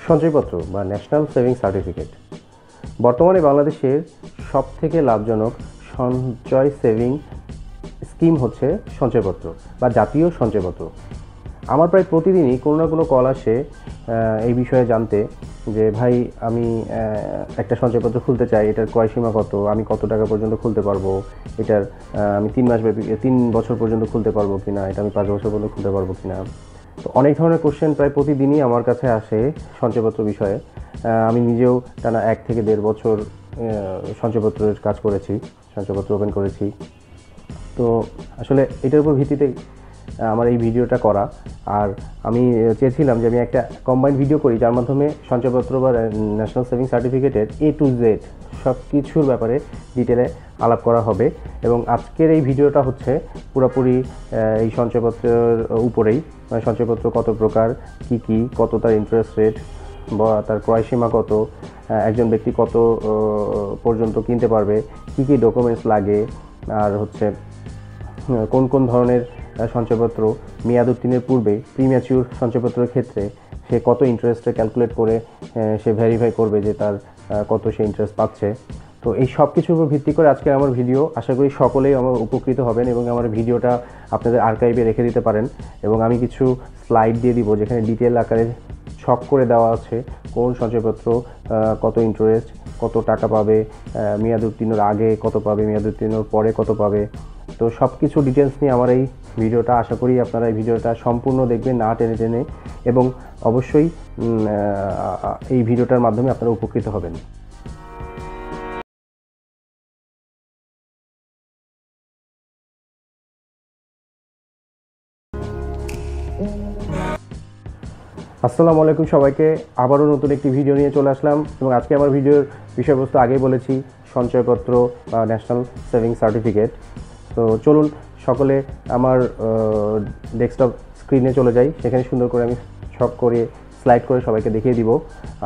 সঞ্চয়পত্র বা national saving certificate বর্তমানে বাংলাদেশের সবথেকে লাভজনক সঞ্চয় সেভিং স্কিম হচ্ছে সঞ্চয়পত্র বা জাতীয় সঞ্চয়পত্র। আমার প্রায় প্রতিদিনই কোনো না কোনো কল আসে এই বিষয়ে জানতে যে ভাই আমি একটা সঞ্চয়পত্র খুলতে চাই, এটার ক্রয়সীমা কত, আমি কত টাকা পর্যন্ত খুলতে পারবো, এটার আমি 3 বছর পর্যন্ত খুলতে পারবো কিনা, এটা আমি 5 বছর পর্যন্ত খুলতে পারবো কিনা। তো অনেক ধরনের কোশ্চেন প্রায় প্রতিদিনই আমার কাছে আসে সঞ্চয়পত্র বিষয়ে। আমি নিজেও টানা 1 থেকে 1.5 বছর সঞ্চয়পত্রের কাজ করেছি, সঞ্চয়পত্র ওপেন করেছি। তো আসলে এটার উপর ভিত্তিতে আমার এই ভিডিওটা করা। আর আমি চেয়েছিলাম যে আমি একটা কম্বাইন্ড ভিডিও করি যার মাধ্যমে সঞ্চয়পত্র বা ন্যাশনাল সেভিং সার্টিফিকেটের A to Z সব কিছুর ব্যাপারে ডিটেলে আলাপ করা হবে। এবং আজকের এই ভিডিওটা হচ্ছে পুরোপুরি এই সঞ্চয়পত্রের উপরেই, মানে সঞ্চয়পত্র কত প্রকার, কি কত তার ইন্টারেস্ট রেট বা তার ক্রয়সীমা কত, একজন ব্যক্তি কত পর্যন্ত কিনতে পারবে, কি ডকুমেন্টস লাগে, আর হচ্ছে কোন কোন ধরনের সঞ্চয়পত্র মেয়াদ উত্তীর্ণের পূর্বে প্রিম্যাচিউর সঞ্চয়পত্রের ক্ষেত্রে সে কত ইন্টারেস্টে ক্যালকুলেট করে সে ভেরিফাই করবে যে তার কত সে ইন্টারেস্ট পাচ্ছে। তো এই সব কিছুর উপর ভিত্তি করে আজকে আমার ভিডিও, আশা করি সকলেই আমার উপকৃত হবেন এবং আমার ভিডিওটা আপনাদের আর্কাইভে রেখে দিতে পারেন। এবং আমি কিছু স্লাইড দিয়ে দিব যেখানে ডিটেল আকারে ছক করে দেওয়া আছে কোন সঞ্চয়পত্র কত ইন্টারেস্ট, কত টাকা পাবে, মেয়াদ উত্তীর্ণের আগে কত পাবে, মেয়াদ উত্তীর্ণের পরে কত পাবে। তো সব কিছু ডিটেলস নিয়ে আমার এই ভিডিওটা, আশা করি আপনারা এই ভিডিওটা সম্পূর্ণ দেখবেন, না টেনে, এবং অবশ্যই এই ভিডিওটার মাধ্যমে আপনারা উপকৃত হবেন। আসসালামু আলাইকুম সবাইকে, আবারও নতুন একটি ভিডিও নিয়ে চলে আসলাম। এবং আজকে আমার ভিডিওর বিষয়বস্তু আগেই বলেছি, সঞ্চয়পত্র বা ন্যাশনাল সেভিং সার্টিফিকেট। তো চলুন সকলে আমার ডেস্কটপ স্ক্রিনে চলে যাই, সেখানে সুন্দর করে আমি ছক করে স্লাইড করে সবাইকে দেখিয়ে দিব।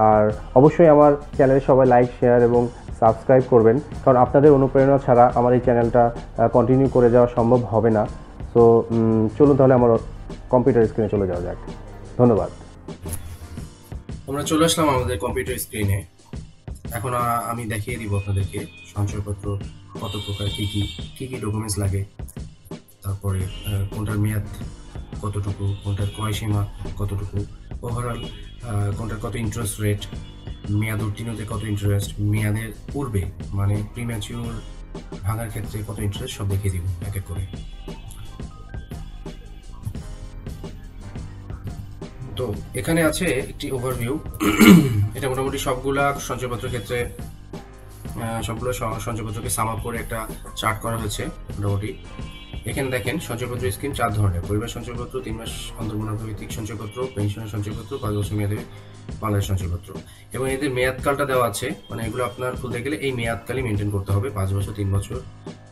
আর অবশ্যই আমার চ্যানেলে সবাই লাইক, শেয়ার এবং সাবস্ক্রাইব করবেন, কারণ আপনাদের অনুপ্রেরণা ছাড়া আমার এই চ্যানেলটা কন্টিনিউ করে যাওয়া সম্ভব হবে না। তো চলুন তাহলে আমার কম্পিউটার স্ক্রিনে চলে যাওয়া যাক। ধন্যবাদ। আমরা চলে আসলাম আমাদের কম্পিউটার স্ক্রিনে। এখন আমি দেখিয়ে দিব আপনাদেরকে সঞ্চয়পত্র কত প্রকার, কি ডকুমেন্টস লাগে, তারপরে কোনটার মেয়াদ কতটুকু, কোনটার ক্রয়সীমা কতটুকু, ওভারঅল কোনটার কত ইন্টারেস্ট রেট, মেয়াদ উত্তীর্ণতে কত ইন্টারেস্ট, মেয়াদের পূর্বে মানে প্রিম্যাচিউর ভাঙার ক্ষেত্রে কত ইন্টারেস্ট, সব দেখিয়ে দিব এক এক করে। তো এখানে আছে একটি ওভারভিউ। এটা মোটামুটি সবগুলা সঞ্চয়পত্রের ক্ষেত্রে সবগুলো সঞ্চয়পত্রকে সাম আপ করে একটা চার্ট করা হয়েছে মোটামুটি। এখানে দেখেন সঞ্চয়পত্র স্কিম 4 ধরনের: পরিবার সঞ্চয়পত্র, 3 মাস অন্তর মুনাফা ভিত্তিক সঞ্চয়পত্র, পেনশনের সঞ্চয়পত্র, 5 বছর মেয়াদে বাংলাদেশ সঞ্চয়পত্র। এবং এদের মেয়াদকালটা দেওয়া আছে, মানে এগুলো আপনার খুলতে গেলে এই মেয়াদকালই মেনটেন করতে হবে, 5 বছর, 3 বছর,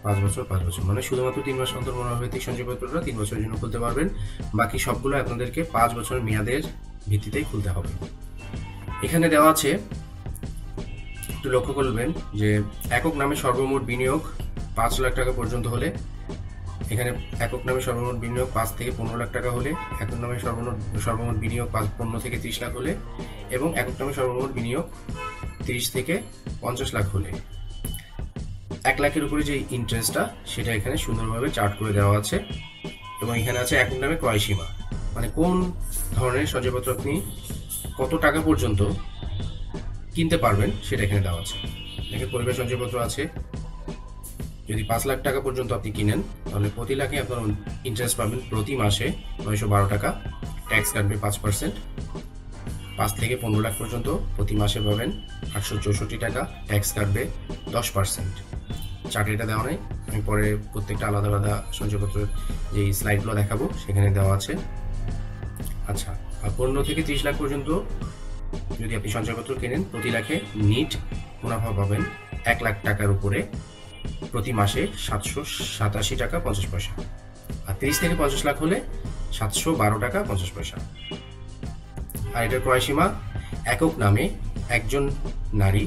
5 বছর, 5 বছর। মানে শুধুমাত্র 3 মাস অন্তর মুনাফা ভিত্তিক সঞ্চয়পত্রটা 3 বছরের জন্য খুলতে পারবেন, বাকি সবগুলো আপনাদেরকে 5 বছরের মেয়াদের ভিত্তিতেই খুলতে হবে। এখানে দেওয়া আছে, একটু লক্ষ্য করবেন যে একক নামে সর্বমোট বিনিয়োগ 5 লাখ টাকা পর্যন্ত হলে, এখানে একক নামে সর্বমোট বিনিয়োগ 5 থেকে 15 লাখ টাকা হলে, একক নামে সর্বমোট বিনিয়োগ 15 থেকে 30 লাখ হলে, এবং একক নামে সর্বমোট বিনিয়োগ 30 থেকে 50 লাখ হলে 1 লাখের উপরে যে ইন্টারেস্টটা সেটা এখানে সুন্দরভাবে চার্ট করে দেওয়া আছে। এবং এখানে আছে একক নামে ক্রয়সীমা, মানে কোন ধরনের সঞ্চয়পত্র আপনি কত টাকা পর্যন্ত কিনতে পারবেন সেটা এখানে দেওয়া আছে। এখানে পরিবার সঞ্চয়পত্র আছে, যদি 5 লাখ টাকা পর্যন্ত আপনি কিনেন তাহলে প্রতি লাখে আপনার ইন্টারেস্ট পাবেন প্রতি মাসে 912 টাকা, ট্যাক্স কাটবে 5%। 5 থেকে 15 লাখ পর্যন্ত প্রতি মাসে পাবেন 864 টাকা, ট্যাক্স কাটবে 10%। চার্টে এটা দেওয়া নেই, আমি পরে প্রত্যেকটা আলাদা আলাদা সঞ্চয়পত্রের যে স্লাইডগুলো দেখাবো সেখানে দেওয়া আছে। আচ্ছা, আর 15 থেকে 30 লাখ পর্যন্ত যদি আপনি সঞ্চয়পত্র কেনেন প্রতি লাখে নিট মুনাফা পাবেন 1 লাখ টাকার উপরে প্রতি মাসে 787 টাকা 50 পয়সা। আর 30 থেকে 50 লাখ হলে 712 টাকা 50 পয়সা। আর এটার ক্রয়সীমা একক নামে একজন নারী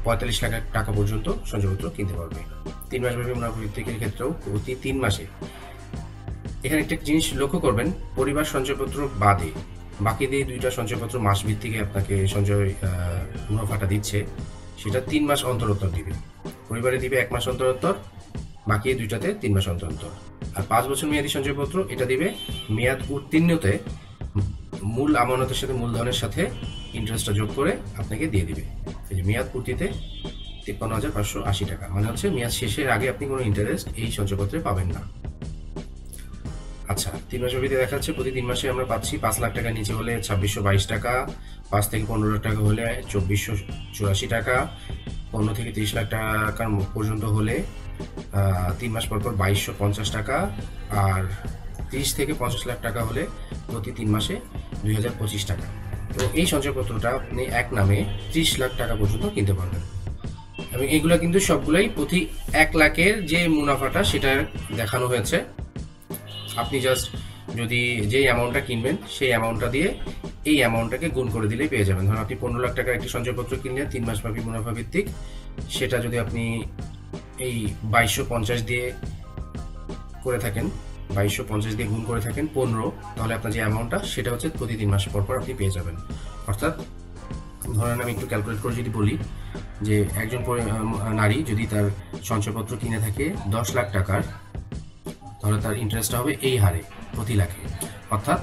45 লাখ টাকা পর্যন্ত সঞ্চয়পত্র কিনতে পারবে। 3 মাসব্যাপী মুনাফা ভিত্তিকের ক্ষেত্রেও প্রতি 3 মাসে। এখানে একটা জিনিস লক্ষ্য করবেন, পরিবার সঞ্চয়পত্র বাদে বাকি দিয়ে দুইটা সঞ্চয়পত্র মাস ভিত্তিকে আপনাকে সঞ্চয় মুনাফাটা দিচ্ছে, সেটা 3 মাস অন্তর অন্তর দিবে। পরিবারে দিবে 1 মাস অন্তর অন্তর, বাকি দুইটাতে 3 মাস অন্তর অন্তর। আর 5 বছর মেয়াদী সঞ্চয়পত্র এটা দিবে মেয়াদ উত্তীর্ণতে মূল আমানতের সাথে মূলধনের সাথে ইন্টারেস্টটা যোগ করে আপনাকে দিয়ে দিবে। এই যে মেয়াদ পূর্তিতে 53,580 টাকা, মানে হচ্ছে মেয়াদ শেষের আগে আপনি কোনো ইন্টারেস্ট এই সঞ্চয়পত্রে পাবেন না। আচ্ছা, 3 মাসের ভিতরে দেখা যাচ্ছে প্রতি 3 মাসে আমরা পাচ্ছি 5 লাখ টাকা নিচে হলে 2622 টাকা, 5 থেকে 15 লাখ টাকা হলে 2484 টাকা, 15 থেকে 30 লাখ টাকার পর্যন্ত হলে 3 মাস পর পর 2250 টাকা, আর 30 থেকে 50 লাখ টাকা হলে প্রতি 3 মাসে 2025 টাকা। তো এই সঞ্চয়পত্রটা আপনি এক নামে 30 লাখ টাকা পর্যন্ত কিনতে পারবেন। এবং এইগুলা কিন্তু সবগুলাই প্রতি 1 লাখের যে মুনাফাটা সেটা দেখানো হয়েছে। আপনি জাস্ট যদি যেই অ্যামাউন্টটা কিনবেন সেই অ্যামাউন্টটা দিয়ে এই অ্যামাউন্টটাকে গুণ করে দিলেই পেয়ে যাবেন। ধরুন আপনি 15 লাখ টাকার একটি সঞ্চয়পত্র কিনলেন 3 মাস ব্যাপী মুনাফা ভিত্তিক, সেটা যদি আপনি এই 2250 দিয়ে করে থাকেন, 2250 দিয়ে গুণ করে থাকেন 15, তাহলে আপনার যে অ্যামাউন্টটা সেটা হচ্ছে প্রতি 3 মাস পর পর আপনি পেয়ে যাবেন। অর্থাৎ ধরেন আমি একটু ক্যালকুলেট করে যদি বলি যে একজন নারী যদি তার সঞ্চয়পত্র কিনে থাকে 10 লাখ টাকার, তাহলে তার ইন্টারেস্টটা হবে এই হারে প্রতি লাখে, অর্থাৎ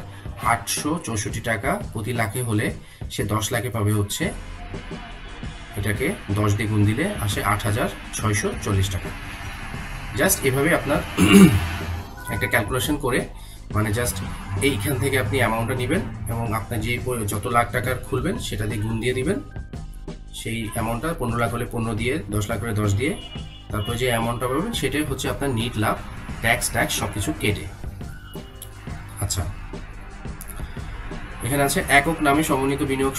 864 টাকা প্রতি লাখে হলে সে 10 লাখে পাবে হচ্ছে, এটাকে 10 দিয়ে গুণ দিলে আসে 8640 টাকা। জাস্ট এভাবে আপনার একটা ক্যালকুলেশন করে, মানে জাস্ট এইখান থেকে আপনি অ্যামাউন্টটা নেবেন এবং আপনার যে যত লাখ টাকার খুলবেন সেটা দিয়ে গুণ দিয়ে দিবেন। সেই অ্যামাউন্টটা 15 লাখ হলে 15 দিয়ে, 10 লাখ হলে 10 দিয়ে, তারপরে যে অ্যামাউন্টটা পাবেন সেটাই হচ্ছে আপনার নিট লাভ, ট্যাক্স সব কিছু কেটে। আচ্ছা, এখানে আছে একক নামে সমন্বিত বিনিয়োগ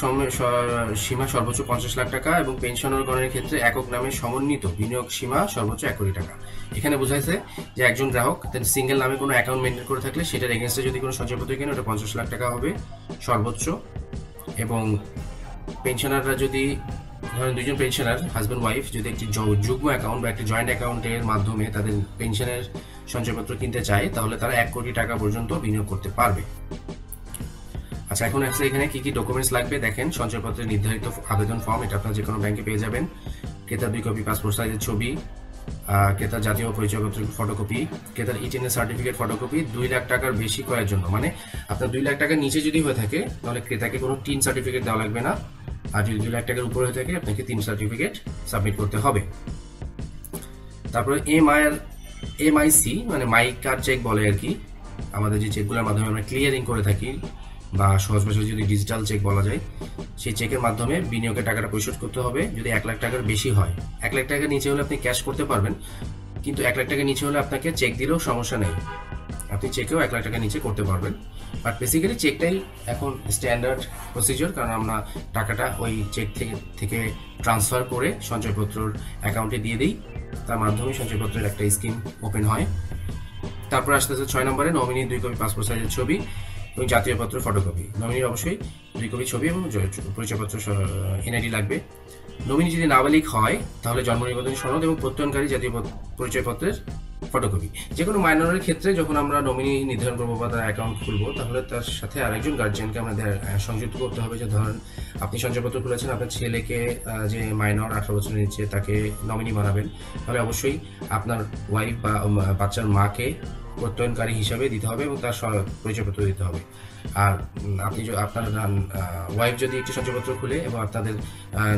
সীমা সর্বোচ্চ 50 লাখ টাকা এবং পেনশনগণের ক্ষেত্রে একক নামে সমন্বিত বিনিয়োগ সীমা সর্বোচ্চ 1 কোটি টাকা। এখানে বোঝাইছে যে একজন গ্রাহক সিঙ্গেল নামে কোনো অ্যাকাউন্ট মেনটেন করে থাকলে সেটার এগেনস্টে যদি কোনো সঞ্চয়পত্র কিনে ওটা 50 লাখ টাকা হবে সর্বোচ্চ। এবং পেনশনাররা যদি ধরেন দুইজন পেনশনার হাজব্যান্ড ওয়াইফ যদি একটি যুগ্ম অ্যাকাউন্ট বা একটি জয়েন্ট অ্যাকাউন্টের মাধ্যমে তাদের পেনশনের সঞ্চয়পত্র কিনতে চায়, তাহলে তারা 1 কোটি টাকা পর্যন্ত বিনিয়োগ করতে পারবে। আচ্ছা, এখন আসলে এখানে কি কি ডকুমেন্টস লাগবে দেখেন। সঞ্চয়পত্রের নির্ধারিত আবেদন ফর্ম, এটা আপনার যে কোনো ব্যাংকে পেয়ে যাবেন। ক্রেতার 2 কপি পাসপোর্ট সাইজের ছবি, ক্রেতার জাতীয় পরিচয়পত্রের ফটোকপি, ক্রেতার ইটিএনএ সার্টিফিকেট ফটোকপি। 2 লাখ টাকার বেশি ক্রয়ের জন্য, মানে আপনার 2 লাখ টাকার নিচে যদি হয়ে থাকে তাহলে ক্রেতাকে কোনো টিন সার্টিফিকেট দেওয়া লাগবে না, আর যদি 2 লাখ টাকার উপরে হয়ে থাকে আপনাকে 3 সার্টিফিকেট সাবমিট করতে হবে। তারপরে এমআইসি মানে মাই কার্ড চেক বলে আর কি, আমাদের যে চেকগুলোর মাধ্যমে আমরা ক্লিয়ারিং করে থাকি, বা সহজ ভাষায় যদি ডিজিটাল চেক বলা যায়, সেই চেকের মাধ্যমে বিনিয়োগের টাকাটা পরিশোধ করতে হবে। যদি 1 লাখ টাকার বেশি হয়, 1 লাখ টাকার নিচে হলে আপনি ক্যাশ করতে পারবেন, কিন্তু 1 লাখ টাকার নিচে হলে আপনাকে চেক দিলেও সমস্যা নেই, আপনি চেকেও 1 লাখ টাকার নিচে করতে পারবেন। বাট বেসিক্যালি চেকটাই এখন স্ট্যান্ডার্ড প্রসিজিওর, কারণ আমরা টাকাটা ওই চেক থেকে ট্রান্সফার করে সঞ্চয়পত্রর অ্যাকাউন্টে দিয়ে দিই, তার মাধ্যমে সঞ্চয়পত্রের একটা স্কিম ওপেন হয়। তারপর আসতে আসতে 6 নম্বরে নমিনির 2 কপি পাসপোর্ট সাইজের ছবি এবং জাতীয় পত্র ফটোকপি। নমিনির অবশ্যই 2 কপি ছবি এবং পরিচয়পত্র এনআইডি লাগবে। নমিনি যদি নাবালিক হয় তাহলে জন্ম নিবন্ধন সনদ এবং প্রত্যয়নকারী জাতীয় পরিচয়পত্রের ফটোকপি। যে কোনো মাইনরের ক্ষেত্রে যখন আমরা নমিনি নির্ধারণ করবো বা তার অ্যাকাউন্ট খুলবো, তাহলে তার সাথে আরেকজন গার্জিয়ানকে আমাদের সংযুক্ত করতে হবে। যে ধরেন আপনি সঞ্চয়পত্র খুলেছেন, আপনার ছেলেকে যে মাইনর 18 বছরের নিচে তাকে নমিনি বানাবেন, তাহলে অবশ্যই আপনার ওয়াইফ বা বাচ্চার মাকে প্রত্যয়নকারী হিসাবে দিতে হবে এবং তার পরিচয়পত্র দিতে হবে। আর আপনি আপনার ওয়াইফ যদি একটি সঞ্চয়পত্র খুলে এবং আপনাদের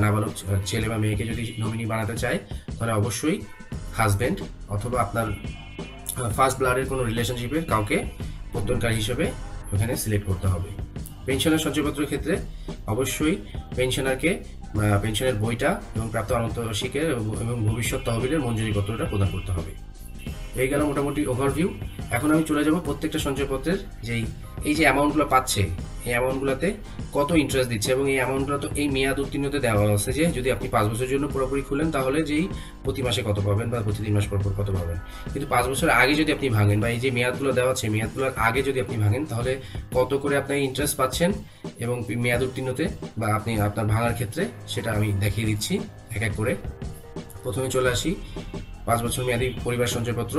নাবালক ছেলে বা মেয়েকে যদি নমিনি বানাতে চায়, তাহলে অবশ্যই হাজব্যান্ড অথবা আপনার ফার্স্ট ব্লাডের কোনো রিলেশনশিপের কাউকে প্রত্যয়নকারী হিসেবে ওখানে সিলেক্ট করতে হবে। পেনশনের সঞ্চয়পত্রের ক্ষেত্রে অবশ্যই পেনশনারকে পেনশনের বইটা এবং প্রাপ্ত অন্তর্বার্ষিকের এবং ভবিষ্যৎ তহবিলের মঞ্জুরিপত্রটা প্রদান করতে হবে। এই গেল মোটামুটি ওভারভিউ। এখন আমি চলে যাব প্রত্যেকটা সঞ্চয়পত্রের এই যে অ্যামাউন্টগুলো পাচ্ছে, এই অ্যামাউন্টগুলোতে কত ইন্টারেস্ট দিচ্ছে, এবং এই অ্যামাউন্টগুলো তো এই মেয়াদ উত্তীর্ণতে দেওয়া আছে যে যদি আপনি 5 বছরের জন্য পুরোপুরি খুলেন তাহলে যেই প্রতি মাসে কত পাবেন বা প্রতি 3 মাস পর পর কত পাবেন। কিন্তু 5 বছর আগে যদি আপনি ভাঙেন বা এই যে মেয়াদগুলো দেওয়া আছে মেয়াদগুলোর আগে যদি আপনি ভাঙেন, তাহলে কত করে আপনি ইন্টারেস্ট পাচ্ছেন এবং মেয়াদ উত্তীর্ণতে বা আপনি আপনার ভাঙার ক্ষেত্রে সেটা আমি দেখিয়ে দিচ্ছি এক এক করে। প্রথমে চলে আসি 5 বছর মেয়াদী পরিবার সঞ্চয়পত্র।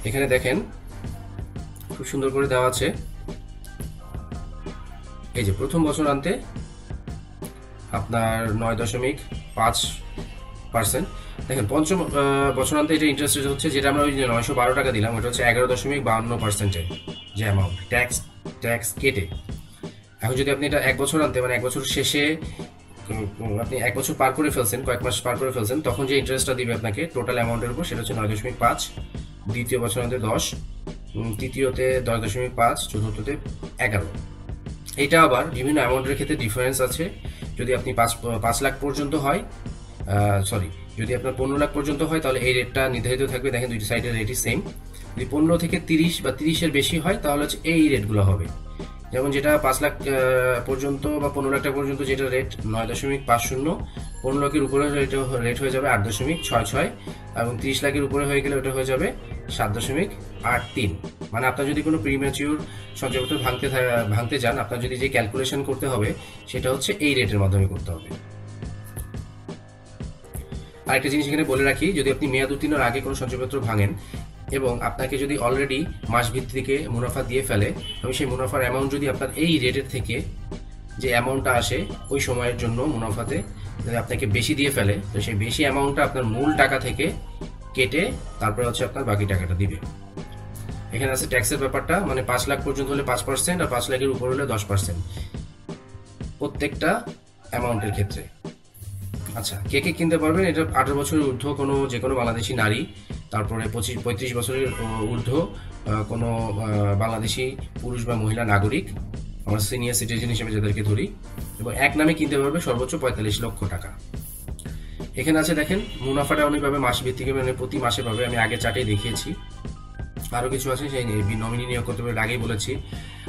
এখানে দেখেন খুব সুন্দর করে দেওয়া আছে। এই যে প্রথম বছরান্তে আপনার 9.5%। দেখেন পঞ্চম বছরান্তে এটা ইন্টারেস্ট রেট হচ্ছে, যেটা আমরা ওই 912 টাকা দিলাম, ওটা হচ্ছে 11.52% যে অ্যামাউন্ট ট্যাক্স কেটে। এখন যদি আপনি এটা এক বছর আনতে, মানে এক বছর শেষে আপনি এক বছর পার করে ফেলছেন, কয়েক মাস পার করে ফেলছেন, তখন যে ইন্টারেস্টটা দিবে আপনাকে টোটাল অ্যামাউন্টের উপর, সেটা হচ্ছে 9.5, দ্বিতীয় বছরান্তে 10, তৃতীয়তে 10.5, চতুর্থতে 11। এটা আবার বিভিন্ন অ্যামাউন্টের ক্ষেত্রে ডিফারেন্স আছে। যদি আপনি 5 লাখ পর্যন্ত হয়, যদি আপনার 15 লাখ পর্যন্ত হয়, তাহলে এই রেটটা নির্ধারিত থাকবে। দেখেন দুইটি সাইডের রেটই সেম। যদি 15 থেকে 30 বা 30-এর বেশি হয়, তাহলে হচ্ছে এই রেটগুলো হবে। যেমন যেটা 5 লাখ পর্যন্ত বা 15 লাখ টাকা পর্যন্ত যেটা রেট 9.50, 15 লাখের উপরে রেট হয়ে যাবে 8.66, এবং 30 লাখের উপরে হয়ে গেলে ওটা হয়ে যাবে 7.83। মানে আপনার যদি কোনো প্রিম্যাচিউর সঞ্চয়পত্র ভাঙতে যান, আপনার যদি যে ক্যালকুলেশন করতে হবে সেটা হচ্ছে এই রেটের মাধ্যমে করতে হবে। আরেকটা জিনিস এখানে বলে রাখি, যদি আপনি মেয়াদ উত্তীর্ণের আগে কোনো সঞ্চয়পত্র ভাঙেন এবং আপনাকে যদি অলরেডি মাস ভিত্তিকে মুনাফা দিয়ে ফেলে, এবং সেই মুনাফার অ্যামাউন্ট যদি আপনার এই রেটের থেকে যে অ্যামাউন্টটা আসে ওই সময়ের জন্য মুনাফাতে যদি আপনাকে বেশি দিয়ে ফেলে, তো সেই বেশি অ্যামাউন্টটা আপনার মূল টাকা থেকে কেটে তারপরে হচ্ছে আপনার বাকি টাকাটা দিবে। এখানে আছে ট্যাক্সের ব্যাপারটা, মানে 5 লাখ পর্যন্ত হলে 5%, আর 5 লাখের উপর হলে 10%, প্রত্যেকটা অ্যামাউন্টের ক্ষেত্রে। আচ্ছা, কে কে কিনতে পারবেন? এটা 18 বছরের ঊর্ধ্ব যে কোনো বাংলাদেশি নারী, তারপরে 35 বছরের ঊর্ধ্ব কোনো বাংলাদেশি পুরুষ বা মহিলা নাগরিক, আমরা সিনিয়র সিটিজেন হিসেবে যাদেরকে ধরি, এবং এক নামে কিনতে পারবে সর্বোচ্চ 45 লক্ষ টাকা। এখানে আছে দেখেন মুনাফাটা অনেকভাবে মাস ভিত্তিক, মানে প্রতি মাসে পাবে। আমি আগে চার্টেই দেখিয়েছি। আরও কিছু আছে, সেই নমিনি নিয়োগ করতে পারে, আগেই বলেছি।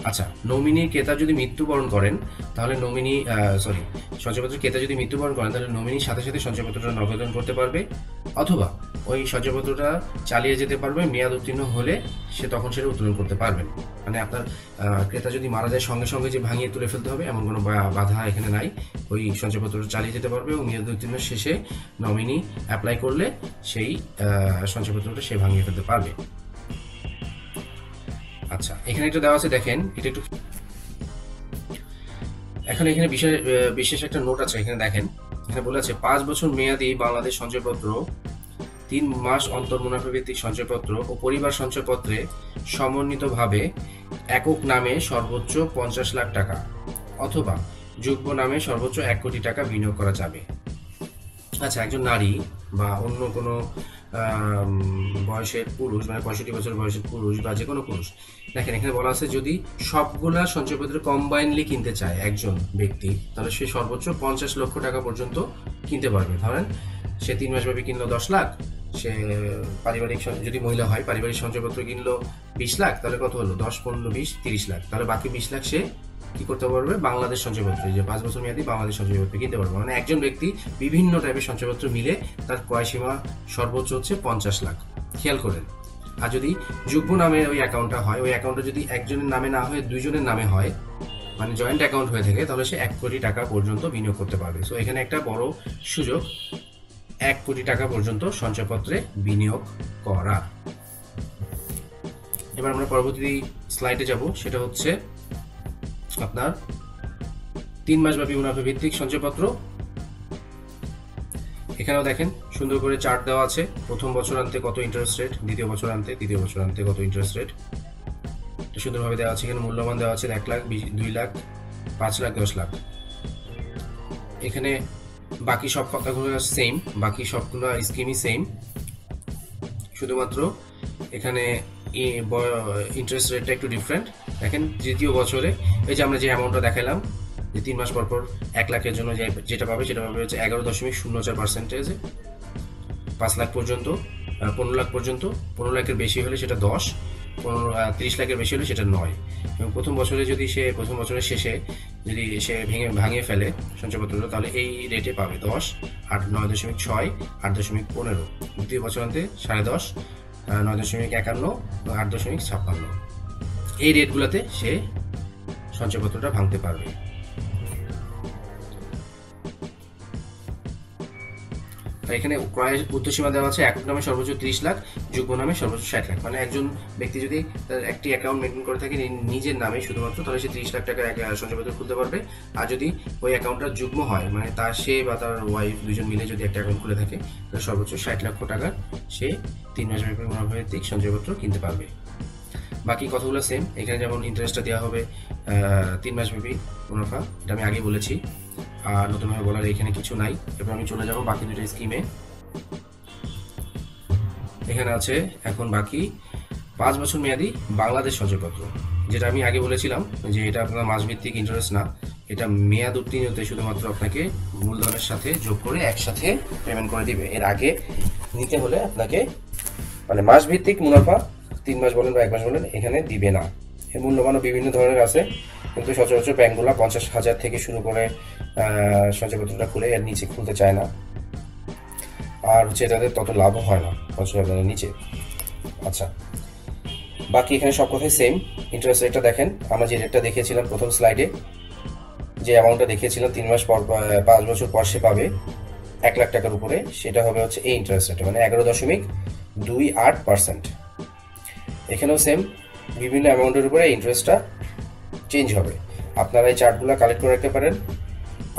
আচ্ছা, নমিনির ক্রেতা যদি মৃত্যুবরণ করেন, তাহলে সঞ্চয়পত্রের ক্রেতা যদি মৃত্যুবরণ করেন, তাহলে নমিনির সাথে সাথে সঞ্চয়পত্রটা নবায়ন করতে পারবে, অথবা ওই সঞ্চয়পত্রটা চালিয়ে যেতে পারবে। মেয়াদ উত্তীর্ণ হলে তখন সেটা উত্তোলন করতে পারবেন। মানে আপনার ক্রেতা যদি মারা যায় সঙ্গে সঙ্গে যে ভাঙিয়ে তুলে ফেলতে হবে এমন কোনো বাধা এখানে নাই। ওই সঞ্চয়পত্রটা চালিয়ে যেতে পারবে, এবং মেয়াদ উত্তীর্ণ শেষে নমিনি অ্যাপ্লাই করলে সেই সঞ্চয়পত্রটা সে ভাঙিয়ে ফেলতে পারবে। আচ্ছা, এখানে একটা দেওয়া আছে, দেখেন এটা একটু। এখন এখানে বিশেষ একটা নোট আছে, এখানে দেখেন, এখানে বলে আছে 5 বছর মেয়াদী বাংলাদেশ সঞ্চয়পত্র, 3 মাস অন্তর মুনাফা ভিত্তিক সঞ্চয়পত্র ও পরিবার সঞ্চয়পত্রে সমন্বিতভাবে একক নামে সর্বোচ্চ 50 লাখ টাকা অথবা যুগ্ম নামে সর্বোচ্চ 1 কোটি টাকা বিনিয়োগ করা যাবে। আচ্ছা, একজন নারী বা অন্য কোনো বয়সের পুরুষ, মানে 65 বছর বয়সের পুরুষ বা যে কোনো পুরুষ, দেখেন এখানে বলা আছে যদি সবগুলা সঞ্চয়পত্র কম্বাইনলি কিনতে চায় একজন ব্যক্তি, তাহলে সে সর্বোচ্চ 50 লক্ষ টাকা পর্যন্ত কিনতে পারবে। ধরেন সে 3 মাস ব্যাপী কিনলো 10 লাখ, সে পারিবারিক যদি মহিলা হয় পারিবারিক সঞ্চয়পত্র কিনলো 20 লাখ, তাহলে কত হলো? 10, 15, 20, 30 লাখ। তাহলে বাকি 20 লাখ সে কি করতে পারবে? বাংলাদেশ সঞ্চয়পত্র, যে 5 বছর মেয়াদী বাংলাদেশ সঞ্চয়পত্র কিনতে পারবে। মানে একজন ব্যক্তি বিভিন্ন টাইপের সঞ্চয়পত্র মিলে তার ক্রয় সীমা সর্বোচ্চ হচ্ছে 50 লাখ। খেয়াল করেন। আর যদি যুগ্ম নামে ওই অ্যাকাউন্টটা হয়, ওই অ্যাকাউন্টটা যদি একজনের নামে না হয়ে 2 জনের নামে হয়, মানে জয়েন্ট অ্যাকাউন্ট হয়ে থাকে, তাহলে সে 1 কোটি টাকা পর্যন্ত বিনিয়োগ করতে পারবে। সো এখানে একটা বড় সুযোগ, 1 কোটি টাকা পর্যন্ত সঞ্চয়পত্রে বিনিয়োগ করা। এবার আমরা পরবর্তী স্লাইডে যাব, সেটা হচ্ছে আপনার 3 মাসব্যাপী মুনাফা ভিত্তিক সঞ্চয়পত্র। এখানেও দেখেন সুন্দর করে চার্ট দেওয়া আছে, প্রথম বছরান্তে কত ইন্টারেস্ট রেট, দ্বিতীয় বছরান্তে, তৃতীয় বছরান্তে কত ইন্টারেস্ট রেট, সুন্দরভাবে দেওয়া আছে। এখানে মূল্যমান দেওয়া আছে 1 লাখ, 2 লাখ, 5 লাখ, 10 লাখ। এখানে বাকি সব কথাগুলো সেম, বাকি সবগুলো স্কিমই সেম, শুধুমাত্র এখানে ইন্টারেস্ট রেটটা একটু ডিফারেন্ট। দেখেন তৃতীয় বছরে এই যে আমরা যে অ্যামাউন্টটা দেখালাম, যে 3 মাস পর 1 লাখের জন্য যেটা পাবে হচ্ছে 11.04%। 5 লাখ পর্যন্ত, 15 লাখ পর্যন্ত, 15 লাখের বেশি হলে সেটা 10, 30 লাখের বেশি হলে সেটা 9। এবং প্রথম বছরের শেষে যদি সে ভাঙিয়ে ফেলে সঞ্চয়পত্রটা, তাহলে এই রেটে পাবে 10, 9.6, 8.15। দ্বিতীয় বছরান্তে 10.5, 9.51, 8.56। এই রেটগুলোতে সে সঞ্চয়পত্রটা ভাঙতে পারবে। আর এখানে ক্রয়ের উর্ধ্বসীমা দেওয়া আছে একক নামে সর্বোচ্চ 30 লাখ, যুগ্ম নামে সর্বোচ্চ 60 লাখ। মানে একজন ব্যক্তি যদি তার একটি অ্যাকাউন্ট মেনটেন করে থাকে নিজের নামে শুধুমাত্র, তাহলে সে 30 লাখ টাকা সঞ্চয়পত্র খুলতে পারবে। আর যদি ওই অ্যাকাউন্টটা যুগ্ম হয়, মানে সে বা তার ওয়াইফ দুজন মিলে যদি একটা অ্যাকাউন্ট খুলে থাকে, তাহলে সর্বোচ্চ 60 লক্ষ টাকার সে 3 মাস ব্যাপী মুনাফাভিত্তিক সঞ্চয়পত্র কিনতে পারবে। বাকি কথাগুলো সেম। এখানে যেমন ইন্টারেস্টটা দেওয়া হবে 3 মাস ব্যাপী মুনাফা, এটা আমি আগেই বলেছি, আর নতুনভাবে বলার এখানে কিছু নাই। এবার আমি চলে যাব বাকি দুটো স্কিমে। এখানে আছে এখন বাকি 5 বছর মেয়াদি বাংলাদেশ সঞ্চয়পত্র, যেটা আমি আগে বলেছিলাম যে এটা আপনার মাসভিত্তিক ইন্টারেস্ট না, এটা মেয়াদ উত্তীর্ণতে শুধুমাত্র আপনাকে মূলধনের সাথে যোগ করে একসাথে পেমেন্ট করে দিবে। এর আগে নিতে হলে আপনাকে মানে মাসভিত্তিক মুনাফা 3 মাস বলেন বা 1 মাস বলেন এখানে দিবে না। এর মূল্যমানও বিভিন্ন ধরনের আছে, কিন্তু সচরাচর ব্যাংকগুলো 50,000 থেকে শুরু করে সঞ্চয়পত্রটা খুলে এর নিচে খুলতে চায় না, আর হচ্ছে তাদের তত লাভও হয় না 50,000-এর নিচে। আচ্ছা, বাকি এখানে সব কথাই সেম। ইন্টারেস্ট রেটটা দেখেন, আমরা যে রেটটা দেখিয়েছিলাম প্রথম স্লাইডে, যে অ্যামাউন্টটা দেখিয়েছিলাম 3 মাস পর 5 বছর পর সে পাবে 1 লাখ টাকার উপরে, সেটা হবে হচ্ছে এই ইন্টারেস্ট রেট, মানে 11.28%। এখানেও সেম, বিভিন্ন অ্যামাউন্টের উপরে ইন্টারেস্টটা চেঞ্জ হবে। আপনারা এই চার্টগুলো কালেক্ট করে রাখতে পারেন।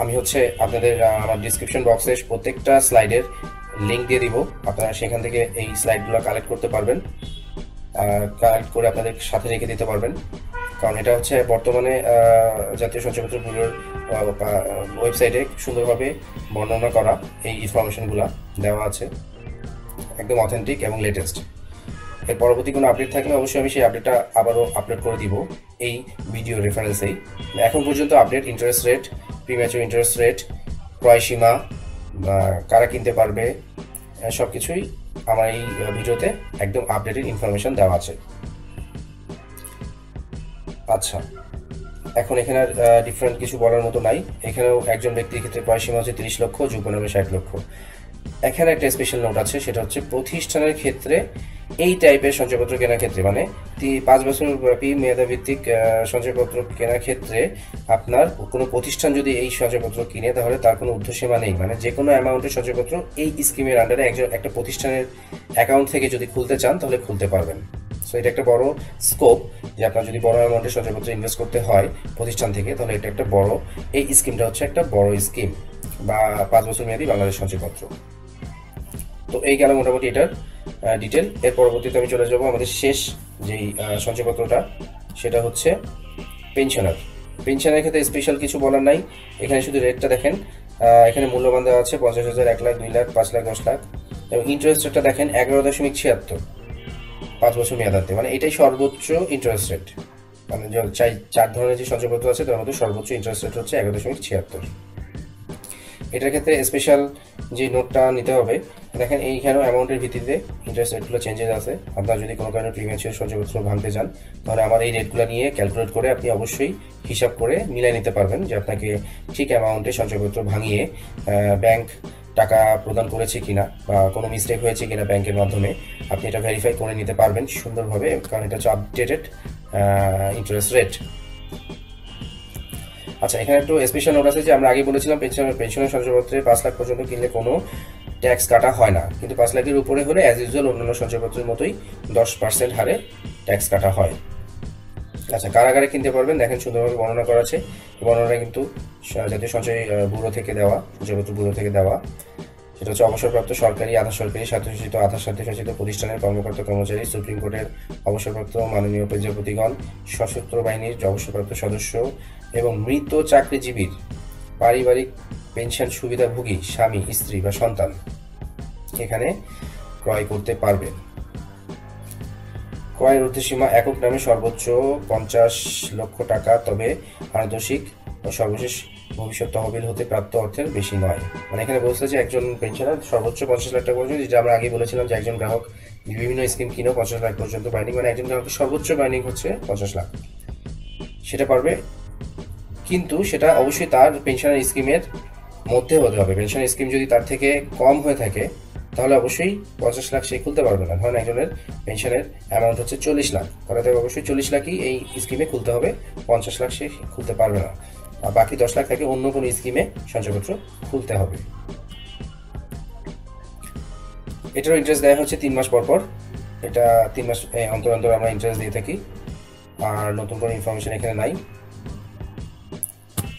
আমি হচ্ছে আপনাদের আমার ডিসক্রিপশন বক্সে প্রত্যেকটা স্লাইডের লিঙ্ক দিয়ে দিব, আপনারা সেখান থেকে এই স্লাইডগুলো কালেক্ট করতে পারবেন, কালেক্ট করে আপনাদের সাথে রেখে দিতে পারবেন। কারণ এটা হচ্ছে বর্তমানে জাতীয় সঞ্চয়পত্র ব্যুরোর ওয়েবসাইটে সুন্দরভাবে বর্ণনা করা, এই ইনফরমেশনগুলো দেওয়া আছে, একদম অথেন্টিক এবং লেটেস্ট। এর পরবর্তী কোনো আপডেট থাকলে অবশ্যই আমি সেই আপডেটটা আবারও আপলোড করে দিব এই ভিডিও রেফারেন্সেই। এখন পর্যন্ত update interest rate, premature interest rate, ক্রয় সীমা, কারা কিনতে পারবে, সব কিছুই আমার এই ভিডিওতে একদম আপডেটেড ইনফরমেশন দেওয়া আছে। আচ্ছা, এখন এখানে আর ডিফারেন্ট কিছু বলার মতো নাই। এখানেও একজন ব্যক্তির ক্ষেত্রে ক্রয় সীমা হচ্ছে 30 লক্ষ, যুগ্ম নামে 60 লক্ষ। এখানে একটা স্পেশাল নোট আছে, সেটা হচ্ছে প্রতিষ্ঠানের ক্ষেত্রে এই টাইপের সঞ্চয়পত্র কেনার ক্ষেত্রে, মানে 5 বছর ব্যাপী মেয়াদভিত্তিক সঞ্চয়পত্র কেনার ক্ষেত্রে আপনার কোনো প্রতিষ্ঠান যদি এই সঞ্চয়পত্র কিনে, তাহলে তার কোনো ঊর্ধ্বসীমা নেই। মানে যে কোনো অ্যামাউন্টের সঞ্চয়পত্র এই স্কিমের আন্ডারে একটা প্রতিষ্ঠানের অ্যাকাউন্ট থেকে যদি খুলতে চান তাহলে খুলতে পারবেন। সো এটা একটা বড় স্কোপ, যে আপনার যদি বড় অ্যামাউন্টের সঞ্চয়পত্রে ইনভেস্ট করতে হয় প্রতিষ্ঠান থেকে, তাহলে এটা একটা বড়, এই স্কিমটা হচ্ছে একটা বড় স্কিম বা 5 বছর মেয়াদী বাংলাদেশ সঞ্চয়পত্র। তো এই গেল মোটামুটি এটার ডিটেল। এর পরবর্তীতে আমি চলে যাব আমাদের শেষ যেই সঞ্চয়পত্রটা, সেটা হচ্ছে পেনশনার। পেনশনের ক্ষেত্রে স্পেশাল কিছু বলার নাই, এখানে শুধু রেটটা দেখেন। এখানে মূল্যবান দেওয়া আছে 50,000, 1 লাখ, 2 লাখ, 5 লাখ, 10 লাখ, এবং ইন্টারেস্ট রেটটা দেখেন 11.76, 5 বছর মেয়াদান্তে। মানে এটাই সর্বোচ্চ ইন্টারেস্ট রেট, মানে 4 ধরনের যে সঞ্চয়পত্র আছে তার মধ্যে সর্বোচ্চ ইন্টারেস্ট রেট হচ্ছে 11.76। এটার ক্ষেত্রে স্পেশাল যে নোটটা নিতে হবে, দেখেন এইখানেও অ্যামাউন্টের ভিত্তিতে ইন্টারেস্ট রেটগুলো চেঞ্জেস আছে। আপনারা যদি কোনো কারণে প্রিম্যাচুর সঞ্চয়পত্র ভাঙতে চান, তাহলে আমার এই রেটগুলো নিয়ে ক্যালকুলেট করে আপনি অবশ্যই হিসাব করে মিলাই নিতে পারবেন যে আপনাকে ঠিক অ্যামাউন্টে সঞ্চয়পত্র ভাঙিয়ে ব্যাংক টাকা প্রদান করেছে কিনা বা কোনো মিস্টেক হয়েছে কিনা ব্যাংকের মাধ্যমে, আপনি এটা ভেরিফাই করে নিতে পারবেন সুন্দরভাবে, কারণ এটা হচ্ছে আপডেটেড ইন্টারেস্ট রেট। আচ্ছা, এখানে একটু স্পেশাল নোট আছে যে আমরা আগে বলেছিলাম পেনশনের সঞ্চয়পত্রে 5 লাখ পর্যন্ত কিনলে কোনো ট্যাক্স কাটা হয় না, কিন্তু 5 লাখের উপরে হলে অ্যাজ ইউজুয়াল অন্যান্য সঞ্চয়পত্রের মতোই 10% হারে ট্যাক্স কাটা হয়। আচ্ছা, কারাগারে কিনতে পারবেন, দেখেন সুন্দরভাবে বর্ণনা করা আছে। বর্ণনা কিন্তু জাতীয় সঞ্চয় ব্যুরো থেকে দেওয়া, সঞ্চয়পত্র ব্যুরো থেকে দেওয়া। সেটা হচ্ছে অবসরপ্রাপ্ত সরকারি, আধা সরকারি, স্বায়ত্তশাসিত, আধা স্বায়ত্তশাসিত প্রতিষ্ঠানের কর্মকর্তা কর্মচারী, সুপ্রিম কোর্টের অবসরপ্রাপ্ত মাননীয় বিচারপতিগণ, সশস্ত্র বাহিনীর অবসরপ্রাপ্ত সদস্য এবং মৃত চাকরিজীবীর পারিবারিক পেনশন সুবিধাভোগী স্বামী, স্ত্রী বা সন্তান এখানে ক্রয় করতে পারবেন। ক্রয়ের ঊর্ধ্বসীমা একক নামে সর্বোচ্চ 50 লক্ষ টাকা, তবে পারিতোষিক ও সর্বশেষ ভবিষ্যৎ তহবিল হতে প্রাপ্ত অর্থের বেশি নয়। মানে এখানে বলছে যে একজন পেনশনার সর্বোচ্চ 50 লাখ টাকা পর্যন্ত, যেটা আমরা আগে বলেছিলাম যে একজন গ্রাহক বিভিন্ন স্কিম কিনেও 50 লাখ পর্যন্ত বাইনিং, মানে একজন গ্রাহকের সর্বোচ্চ বাইনিং হচ্ছে 50 লাখ, সেটা পারবে। কিন্তু সেটা অবশ্যই তার পেনশনের স্কিমের মধ্যে হতে হবে। পেনশনের স্কিম যদি তার থেকে কম হয়ে থাকে, তাহলে অবশ্যই 50 লাখ সে খুলতে পারবে না। ধরেন একজনের পেনশনের অ্যামাউন্ট হচ্ছে 40 লাখ, তাহলে তাকে অবশ্যই 40 লাখই এই স্কিমে খুলতে হবে, 50 লাখ সে খুলতে পারবে না। আর বাকি 10 লাখ তাকে অন্য কোনো স্কিমে সঞ্চয়পত্র খুলতে হবে। এটারও ইন্টারেস্ট দেওয়া হচ্ছে 3 মাস পর পর। এটা 3 মাস অন্তর অন্তর আমরা ইন্টারেস্ট দিয়ে থাকি, আর নতুন কোনো ইনফরমেশন এখানে নাই।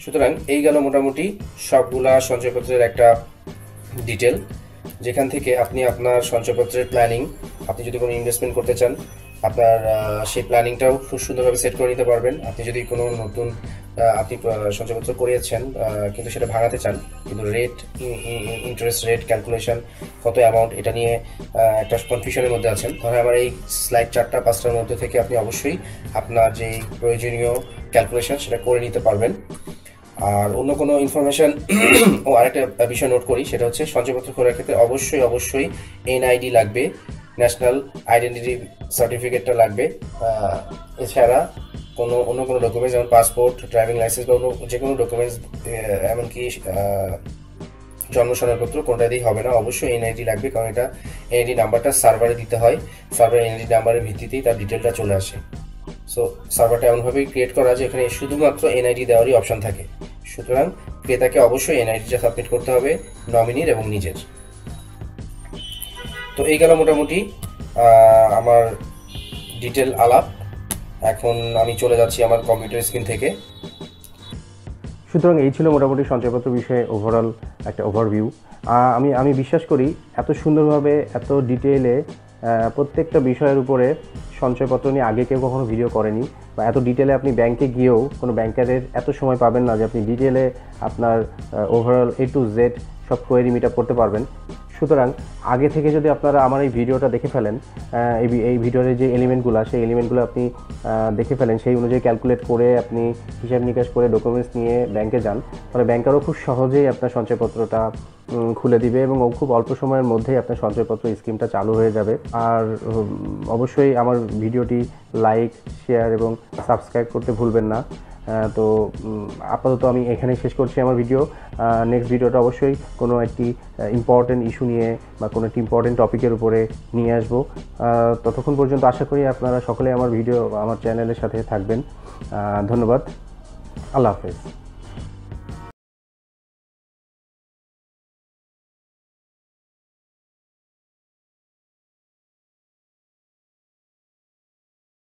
সুতরাং এই গেল মোটামুটি সবগুলা সঞ্চয়পত্রের একটা ডিটেল, যেখান থেকে আপনি আপনার সঞ্চয়পত্রের প্ল্যানিং, আপনি যদি কোনো ইনভেস্টমেন্ট করতে চান আপনার সেই প্ল্যানিংটাও খুব সুন্দরভাবে সেট করে নিতে পারবেন। আপনি যদি কোনো নতুন আপনি সঞ্চয়পত্র করিয়েছেন কিন্তু সেটা ভাঙাতে চান, কিন্তু রেট, ইন্টারেস্ট রেট ক্যালকুলেশন, কত অ্যামাউন্ট, এটা নিয়ে একটা কনফিউশনের মধ্যে আছেন, তাহলে আমার এই স্লাইড 4-5টার মধ্যে থেকে আপনি অবশ্যই আপনার যে প্রয়োজনীয় ক্যালকুলেশন সেটা করে নিতে পারবেন। আর অন্য কোনো ইনফরমেশন ও আরেকটা বিষয় নোট করি, সেটা হচ্ছে সঞ্চয়পত্র করার ক্ষেত্রে অবশ্যই এনআইডি লাগবে, ন্যাশনাল আইডেন্টিটি সার্টিফিকেটটা লাগবে। এছাড়া অন্য কোনো ডকুমেন্টস যেমন পাসপোর্ট, ড্রাইভিং লাইসেন্স বা অন্য যে কোনো ডকুমেন্টস, এমনকি জন্ম সনদপত্র কোনটাতেই হবে না, অবশ্যই এনআইডি লাগবে, কারণ এটা এনআইডি নাম্বারটা সার্ভারে দিতে হয়, সার্ভারে এনআইডি নাম্বারের ভিত্তিতেই তার ডিটেলটা চলে আসে। সো সার্ভারটা এমনভাবেই ক্রিয়েট করা যে এখানে শুধুমাত্র এনআইডি দেওয়ারই অপশন থাকে। সুতরাং ক্রেতাকে অবশ্যই এনআইডিটা সাবমিট করতে হবে, নমিনির এবং নিজের। তো এই গেল মোটামুটি আমার ডিটেল আলাপ। এখন আমি চলে যাচ্ছি আমার কম্পিউটার স্ক্রিন থেকে। সুতরাং এই ছিল মোটামুটি সঞ্চয়পত্র বিষয়ে ওভারঅল একটা ওভারভিউ। আমি বিশ্বাস করি এত সুন্দরভাবে এত ডিটেইলে প্রত্যেকটা বিষয়ের উপরে সঞ্চয়পত্র নিয়ে আগে কেউ কখনো ভিডিও করেনি, বা এত ডিটেলে আপনি ব্যাংকে গিয়েও কোনো ব্যাংকারের এত সময় পাবেন না যে আপনি ডিটেলে আপনার ওভারঅল A to Z সব কোয়েরি মিট আপ করতে পারবেন। সুতরাং আগে থেকে যদি আপনারা আমার এই ভিডিওটা দেখে ফেলেন, এই ভিডিওর যে এলিমেন্টগুলো, সেই এলিমেন্টগুলো আপনি দেখে ফেলেন, সেই অনুযায়ী ক্যালকুলেট করে আপনি হিসাব নিকাশ করে ডকুমেন্টস নিয়ে ব্যাংকে যান, তাহলে ব্যাংকারও খুব সহজেই আপনার সঞ্চয়পত্রটা খুলে দিবে এবং খুব অল্প সময়ের মধ্যেই আপনার সঞ্চয়পত্র স্কিমটা চালু হয়ে যাবে। আর অবশ্যই আমার ভিডিওটি লাইক, শেয়ার এবং সাবস্ক্রাইব করতে ভুলবেন না। তো আপাতত আমি এখানেই শেষ করছি আমার ভিডিও। নেক্সট ভিডিওটা অবশ্যই কোনো একটি ইম্পর্টেন্ট ইস্যু নিয়ে বা কোনো একটি ইম্পর্টেন্ট টপিকের উপরে নিয়ে আসবো। ততক্ষণ পর্যন্ত আশা করি আপনারা সকলে আমার চ্যানেলের সাথে থাকবেন। ধন্যবাদ। আল্লাহ হাফেজ।